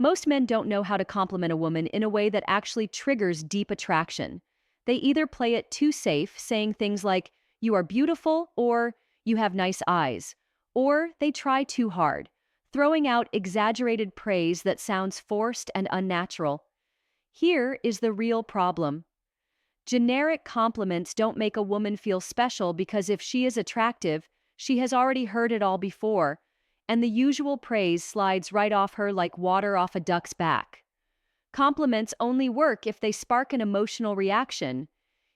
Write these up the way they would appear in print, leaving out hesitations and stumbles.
Most men don't know how to compliment a woman in a way that actually triggers deep attraction. They either play it too safe, saying things like, "You are beautiful," or "You have nice eyes," or they try too hard, throwing out exaggerated praise that sounds forced and unnatural. Here is the real problem. Generic compliments don't make a woman feel special because if she is attractive, she has already heard it all before, and the usual praise slides right off her like water off a duck's back. Compliments only work if they spark an emotional reaction,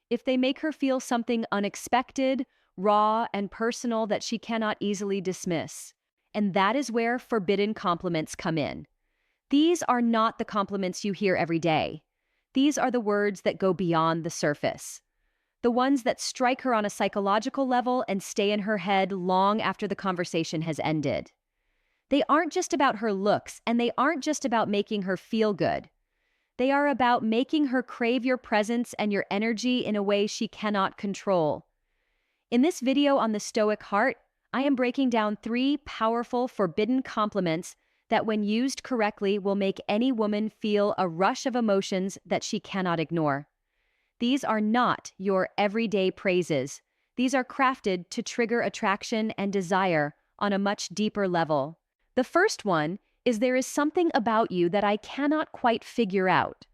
if they make her feel something unexpected, raw, and personal that she cannot easily dismiss. And that is where forbidden compliments come in. These are not the compliments you hear every day. These are the words that go beyond the surface. The ones that strike her on a psychological level and stay in her head long after the conversation has ended. They aren't just about her looks, and they aren't just about making her feel good. They are about making her crave your presence and your energy in a way she cannot control. In this video on the Stoic Heart, I am breaking down 3 powerful forbidden compliments that when used correctly will make any woman feel a rush of emotions that she cannot ignore. These are not your everyday praises. These are crafted to trigger attraction and desire on a much deeper level. The first one is, "There is something about you that I cannot quite figure out."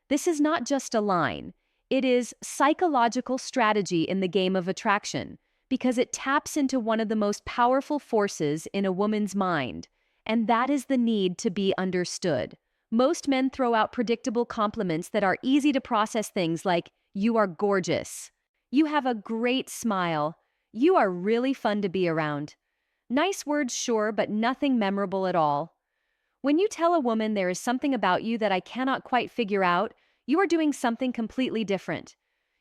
This is not just a line. It is psychological strategy in the game of attraction, because it taps into one of the most powerful forces in a woman's mind, and that is the need to be understood. Most men throw out predictable compliments that are easy to process, things like, "You are gorgeous," "You have a great smile," "You are really fun to be around." Nice words, sure, but nothing memorable at all. When you tell a woman, "There is something about you that I cannot quite figure out," you are doing something completely different.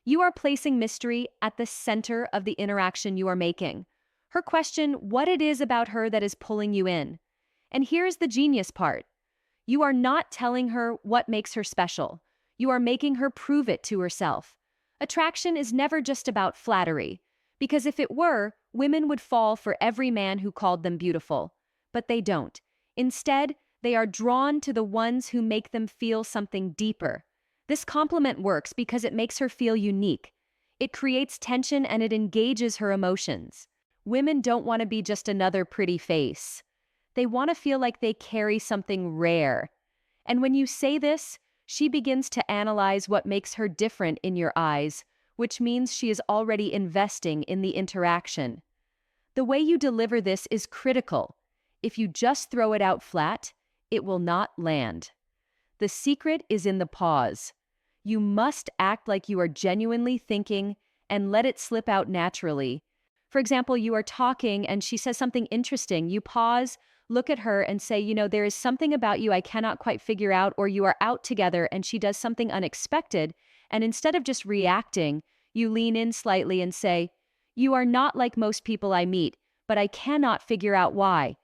You are placing mystery at the center of the interaction you are making. Her question, what it is about her that is pulling you in. And here's the genius part. You are not telling her what makes her special. You are making her prove it to herself. Attraction is never just about flattery, because if it were, women would fall for every man who called them beautiful. But they don't. Instead, they are drawn to the ones who make them feel something deeper. This compliment works because it makes her feel unique. It creates tension and it engages her emotions. Women don't want to be just another pretty face. They want to feel like they carry something rare. And when you say this, she begins to analyze what makes her different in your eyes, which means she is already investing in the interaction. The way you deliver this is critical. If you just throw it out flat, it will not land. The secret is in the pause. You must act like you are genuinely thinking and let it slip out naturally. For example, you are talking and she says something interesting. You pause, look at her and say, "There is something about you I cannot quite figure out," or you are out together and she does something unexpected, and instead of just reacting, you lean in slightly and say, "You are not like most people I meet, but I cannot figure out why."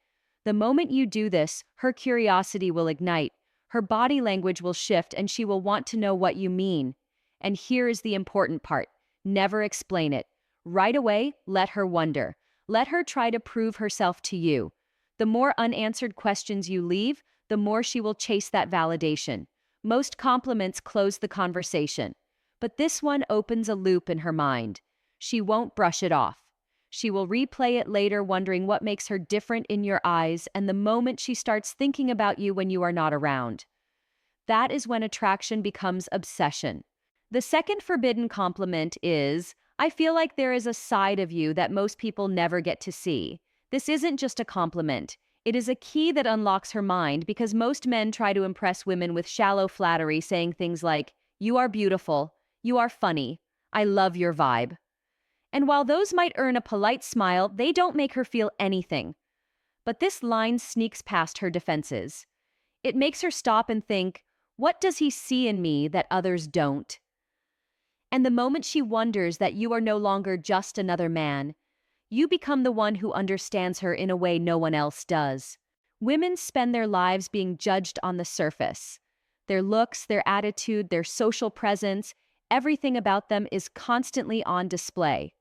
The moment you do this, her curiosity will ignite. Her body language will shift and she will want to know what you mean. And here is the important part. Never explain it. Right away, let her wonder. Let her try to prove herself to you. The more unanswered questions you leave, the more she will chase that validation. Most compliments close the conversation, but this one opens a loop in her mind. She won't brush it off. She will replay it later, wondering what makes her different in your eyes, and the moment she starts thinking about you when you are not around. That is when attraction becomes obsession. The second forbidden compliment is, "I feel like there is a side of you that most people never get to see." This isn't just a compliment. It is a key that unlocks her mind, because most men try to impress women with shallow flattery, saying things like, "You are beautiful," "You are funny," "I love your vibe." And while those might earn a polite smile, they don't make her feel anything. But this line sneaks past her defenses. It makes her stop and think, what does he see in me that others don't? And the moment she wonders that you are no longer just another man, you become the one who understands her in a way no one else does. Women spend their lives being judged on the surface. Their looks, their attitude, their social presence, everything about them is constantly on display.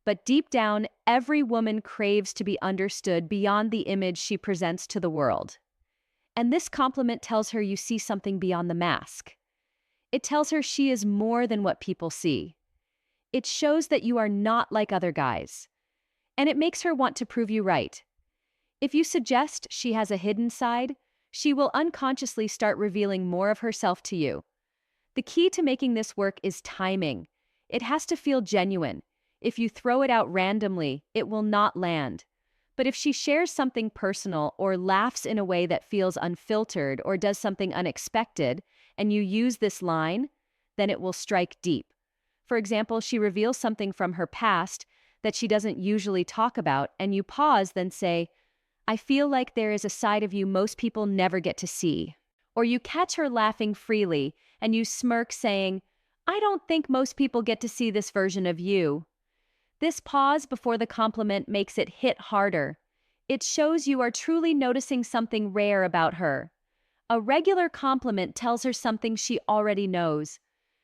But deep down, every woman craves to be understood beyond the image she presents to the world. And this compliment tells her you see something beyond the mask. It tells her she is more than what people see. It shows that you are not like other guys. And it makes her want to prove you right. If you suggest she has a hidden side, she will unconsciously start revealing more of herself to you. The key to making this work is timing. It has to feel genuine. If you throw it out randomly, it will not land. But if she shares something personal or laughs in a way that feels unfiltered or does something unexpected, and you use this line, then it will strike deep. For example, she reveals something from her past that she doesn't usually talk about, and you pause, then say, I feel like there is a side of you most people never get to see. Or you catch her laughing freely, and you smirk saying, I don't think most people get to see this version of you. This pause before the compliment makes it hit harder. It shows you are truly noticing something rare about her. A regular compliment tells her something she already knows.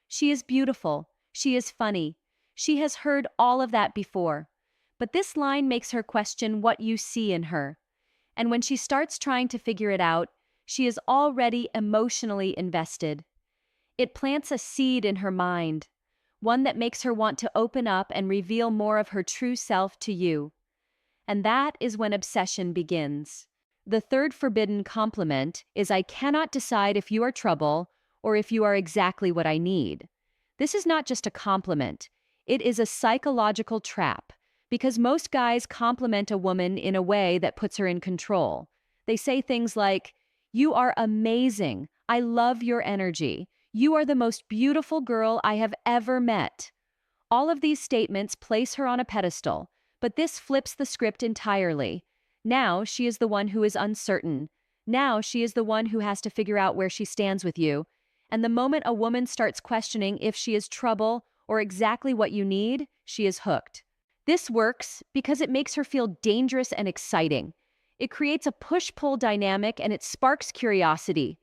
She is beautiful. She is funny. She has heard all of that before. But this line makes her question what you see in her. And when she starts trying to figure it out, she is already emotionally invested. It plants a seed in her mind, one that makes her want to open up and reveal more of her true self to you. And that is when obsession begins. The third forbidden compliment is I cannot decide if you are trouble or if you are exactly what I need. This is not just a compliment. It is a psychological trap because most guys compliment a woman in a way that puts her in control. They say things like, you are amazing. I love your energy. You are the most beautiful girl I have ever met. All of these statements place her on a pedestal, but this flips the script entirely. Now she is the one who is uncertain. Now she is the one who has to figure out where she stands with you. And the moment a woman starts questioning if she is trouble or exactly what you need, she is hooked. This works because it makes her feel dangerous and exciting. It creates a push-pull dynamic and it sparks curiosity.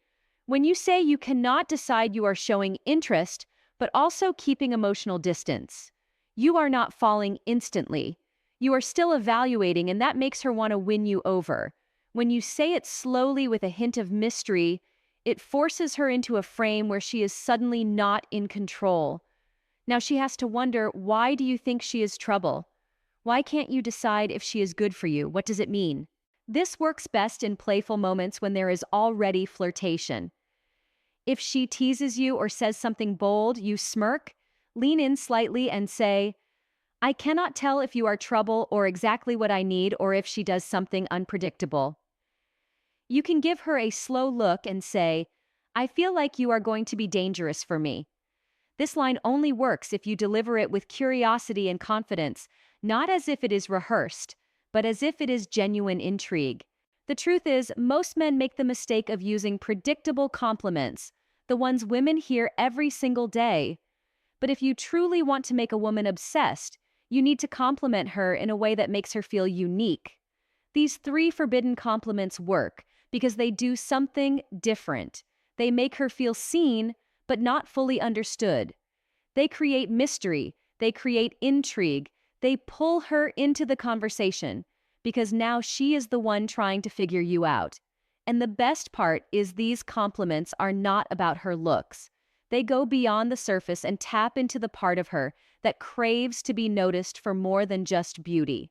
When you say you cannot decide, you are showing interest, but also keeping emotional distance. You are not falling instantly. You are still evaluating, and that makes her want to win you over. When you say it slowly with a hint of mystery, it forces her into a frame where she is suddenly not in control. Now she has to wonder, why do you think she is trouble? Why can't you decide if she is good for you? What does it mean? This works best in playful moments when there is already flirtation. If she teases you or says something bold, you smirk, lean in slightly and say, I cannot tell if you are trouble or exactly what I need or if she does something unpredictable. You can give her a slow look and say, I feel like you are going to be dangerous for me. This line only works if you deliver it with curiosity and confidence, not as if it is rehearsed, but as if it is genuine intrigue. The truth is, most men make the mistake of using predictable compliments, the ones women hear every single day. But if you truly want to make a woman obsessed, you need to compliment her in a way that makes her feel unique. These 3 forbidden compliments work because they do something different. They make her feel seen, but not fully understood. They create mystery, they create intrigue, they pull her into the conversation, because now she is the one trying to figure you out. And the best part is these compliments are not about her looks. They go beyond the surface and tap into the part of her that craves to be noticed for more than just beauty.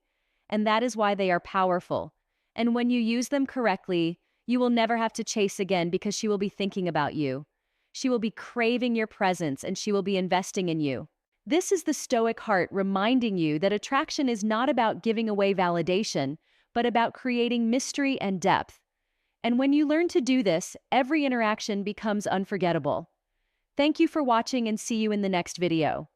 And that is why they are powerful. And when you use them correctly, you will never have to chase again because she will be thinking about you. She will be craving your presence and she will be investing in you. This is the Stoic heart reminding you that attraction is not about giving away validation, but about creating mystery and depth. And when you learn to do this, every interaction becomes unforgettable. Thank you for watching and see you in the next video.